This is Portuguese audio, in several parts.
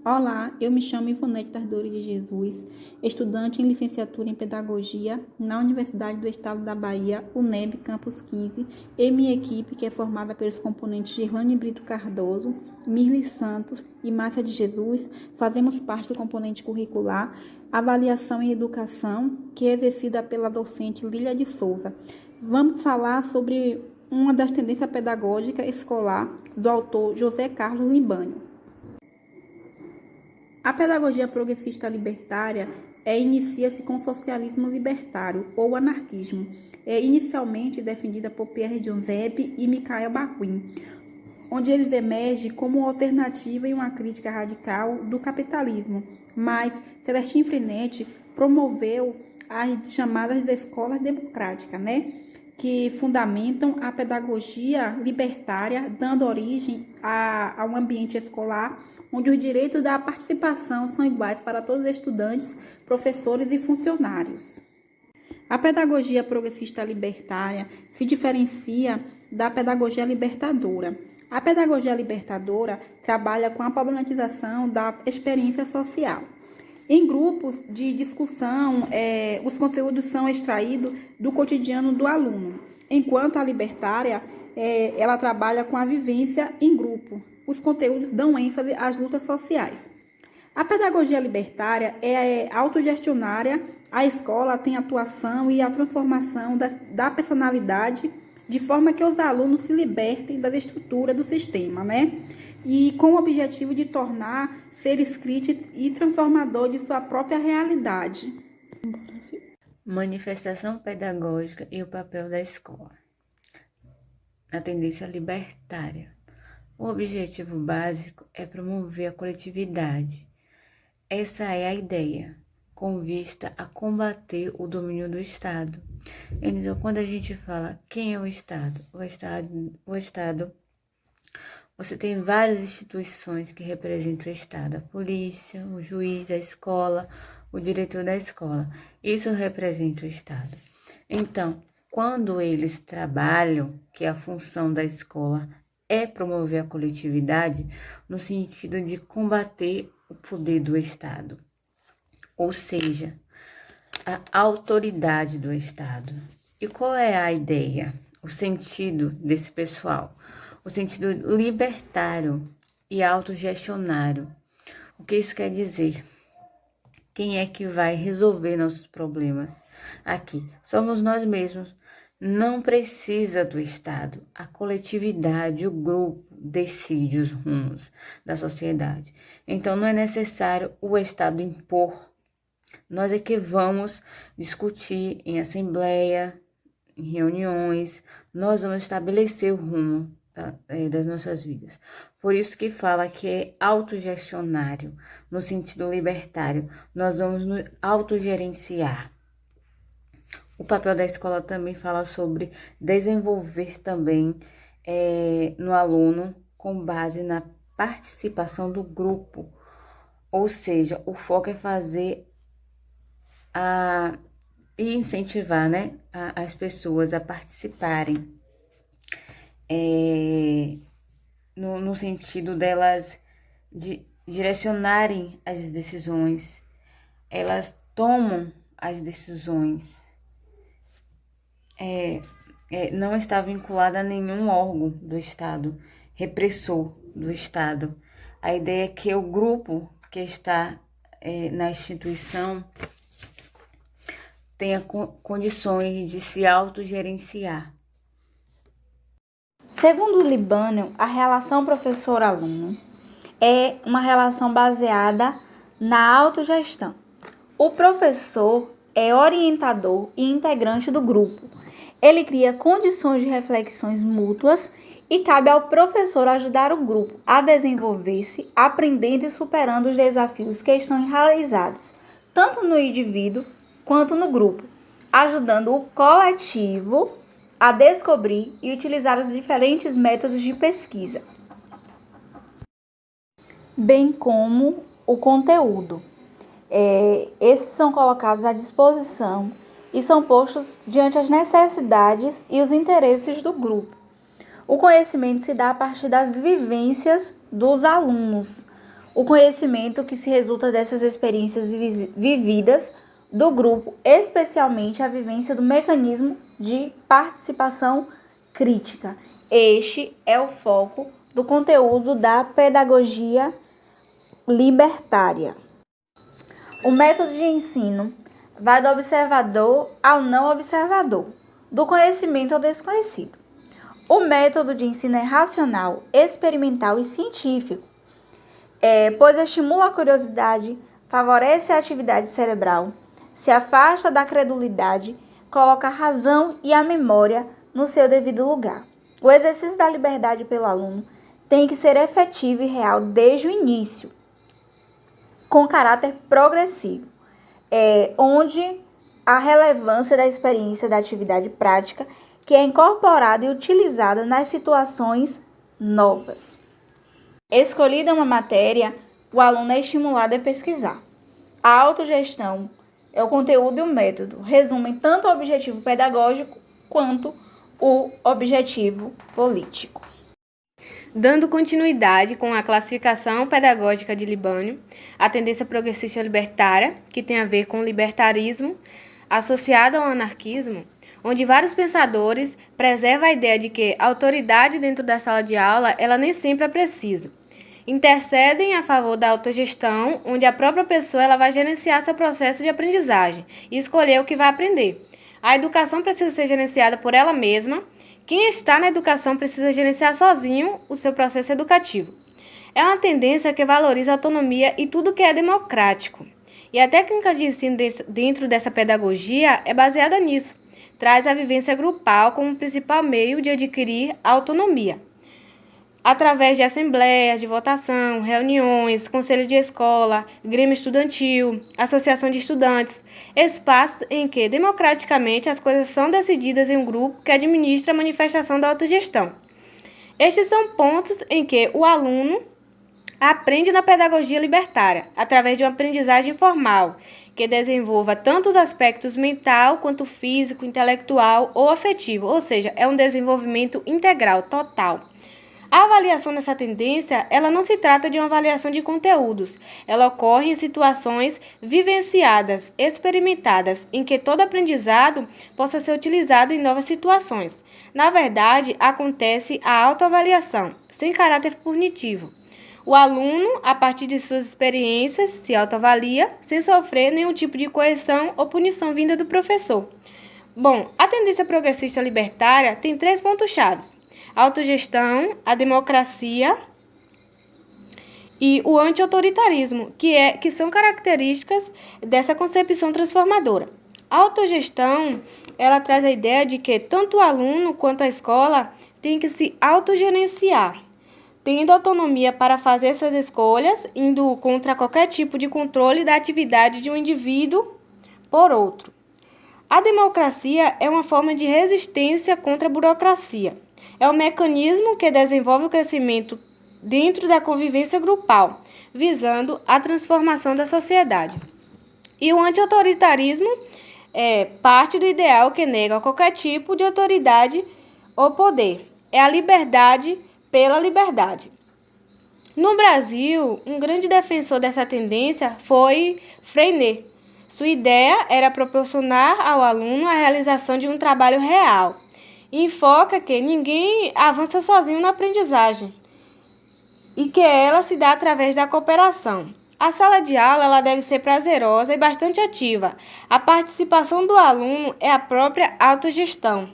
Olá, eu me chamo Ivonete Tardori de Jesus, estudante em licenciatura em Pedagogia na Universidade do Estado da Bahia, UNEB Campus 15, e minha equipe, que é formada pelos componentes Gerlane Brito Cardoso, Mirli Santos e Márcia de Jesus, fazemos parte do componente curricular Avaliação em Educação, que é exercida pela docente Lília de Souza. Vamos falar sobre uma das tendências pedagógicas escolar do autor José Carlos Libânio. A pedagogia progressista libertária inicia-se com o socialismo libertário ou anarquismo, inicialmente defendida por Pierre Josep e Mikhail Bakhtin, onde eles emergem como uma alternativa e uma crítica radical do capitalismo, mas Celestin Freinet promoveu as chamadas escolas democráticas, que fundamentam a pedagogia libertária, dando origem a um ambiente escolar onde os direitos da participação são iguais para todos os estudantes, professores e funcionários. A pedagogia progressista libertária se diferencia da pedagogia libertadora. A pedagogia libertadora trabalha com a problematização da experiência social. Em grupos de discussão, os conteúdos são extraídos do cotidiano do aluno, enquanto a libertária ela trabalha com a vivência em grupo. Os conteúdos dão ênfase às lutas sociais. A pedagogia libertária é autogestionária, a escola tem atuação e a transformação da personalidade de forma que os alunos se libertem da estrutura do sistema, E com o objetivo de tornar seres críticos e transformador de sua própria realidade. Manifestação pedagógica e o papel da escola. Na tendência libertária, o objetivo básico é promover a coletividade. Essa é a ideia, com vista a combater o domínio do Estado. Então, quando a gente fala quem é o Estado? O Estado, você tem várias instituições que representam o Estado, a polícia, o juiz, a escola, o diretor da escola. Isso representa o Estado. Então, quando eles trabalham, que a função da escola é promover a coletividade, no sentido de combater o poder do Estado, ou seja, a autoridade do Estado. E qual é a ideia, o sentido desse pessoal? O sentido libertário e autogestionário. O que isso quer dizer? Quem é que vai resolver nossos problemas? Aqui, somos nós mesmos. Não precisa do Estado. A coletividade, o grupo, decide os rumos da sociedade. Então, não é necessário o Estado impor. Nós é que vamos discutir em assembleia, em reuniões, nós vamos estabelecer o rumo das nossas vidas. Por isso que fala que é autogestionário, no sentido libertário. Nós vamos nos autogerenciar. O papel da escola também fala sobre desenvolver também no aluno com base na participação do grupo. Ou seja, o foco é fazer e incentivar, as pessoas a participarem. No sentido delas direcionarem as decisões, elas tomam as decisões, não está vinculada a nenhum órgão do Estado, repressor do Estado. A ideia é que o grupo que está na instituição tenha condições de se autogerenciar. Segundo Libânio, a relação professor-aluno é uma relação baseada na autogestão. O professor é orientador e integrante do grupo. Ele cria condições de reflexões mútuas e cabe ao professor ajudar o grupo a desenvolver-se, aprendendo e superando os desafios que estão realizados, tanto no indivíduo quanto no grupo, ajudando o coletivo a descobrir e utilizar os diferentes métodos de pesquisa, bem como o conteúdo. Esses são colocados à disposição e são postos diante as necessidades e os interesses do grupo. O conhecimento se dá a partir das vivências dos alunos. o conhecimento que se resulta dessas experiências vividas do grupo, especialmente a vivência do mecanismo de participação crítica. Este é o foco do conteúdo da pedagogia libertária. O método de ensino vai do observador ao não observador, do conhecimento ao desconhecido. O método de ensino é racional, experimental e científico, pois estimula a curiosidade, favorece a atividade cerebral, se afasta da credulidade, coloca a razão e a memória no seu devido lugar. O exercício da liberdade pelo aluno tem que ser efetivo e real desde o início, com caráter progressivo, onde a relevância da experiência da atividade prática que é incorporada e utilizada nas situações novas. Escolhida uma matéria, o aluno é estimulado a pesquisar. A autogestão é o conteúdo e o método, resumem tanto o objetivo pedagógico quanto o objetivo político. Dando continuidade com a classificação pedagógica de Libânio, a tendência progressista libertária, que tem a ver com o libertarismo, associada ao anarquismo, onde vários pensadores preservam a ideia de que a autoridade dentro da sala de aula ela nem sempre é preciso. Intercedem a favor da autogestão, onde a própria pessoa ela vai gerenciar seu processo de aprendizagem e escolher o que vai aprender. A educação precisa ser gerenciada por ela mesma. Quem está na educação precisa gerenciar sozinho o seu processo educativo. É uma tendência que valoriza a autonomia e tudo que é democrático. E a técnica de ensino dentro dessa pedagogia é baseada nisso. Traz a vivência grupal como principal meio de adquirir autonomia. Através de assembleias, de votação, reuniões, conselho de escola, grêmio estudantil, associação de estudantes, espaços em que, democraticamente, as coisas são decididas em um grupo que administra a manifestação da autogestão. Estes são pontos em que o aluno aprende na pedagogia libertária, através de uma aprendizagem formal, que desenvolva tanto os aspectos mental quanto físico, intelectual ou afetivo, ou seja, é um desenvolvimento integral, total. A avaliação dessa tendência, ela não se trata de uma avaliação de conteúdos. Ela ocorre em situações vivenciadas, experimentadas, em que todo aprendizado possa ser utilizado em novas situações. Na verdade, acontece a autoavaliação, sem caráter punitivo. O aluno, a partir de suas experiências, se autoavalia, sem sofrer nenhum tipo de coerção ou punição vinda do professor. Bom, a tendência progressista libertária tem 3 pontos-chave: a autogestão, a democracia e o anti-autoritarismo, que são características dessa concepção transformadora. A autogestão, ela traz a ideia de que tanto o aluno quanto a escola têm que se autogerenciar, tendo autonomia para fazer suas escolhas, indo contra qualquer tipo de controle da atividade de um indivíduo por outro. A democracia é uma forma de resistência contra a burocracia. É um mecanismo que desenvolve o crescimento dentro da convivência grupal, visando a transformação da sociedade. E o anti-autoritarismo é parte do ideal que nega qualquer tipo de autoridade ou poder. É a liberdade pela liberdade. No Brasil, um grande defensor dessa tendência foi Freire. Sua ideia era proporcionar ao aluno a realização de um trabalho real. E enfoca que ninguém avança sozinho na aprendizagem e que ela se dá através da cooperação. A sala de aula ela deve ser prazerosa e bastante ativa. A participação do aluno é a própria autogestão.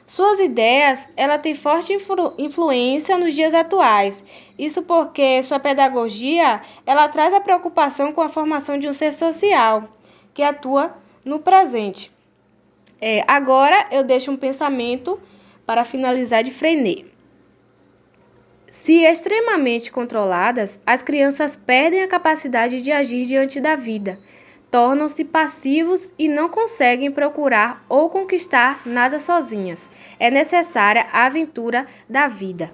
Suas ideias ela tem forte influência nos dias atuais. Isso porque sua pedagogia ela traz a preocupação com a formação de um ser social que atua no presente. Agora eu deixo um pensamento para finalizar de Freire. Se extremamente controladas, as crianças perdem a capacidade de agir diante da vida, tornam-se passivos e não conseguem procurar ou conquistar nada sozinhas. É necessária a aventura da vida.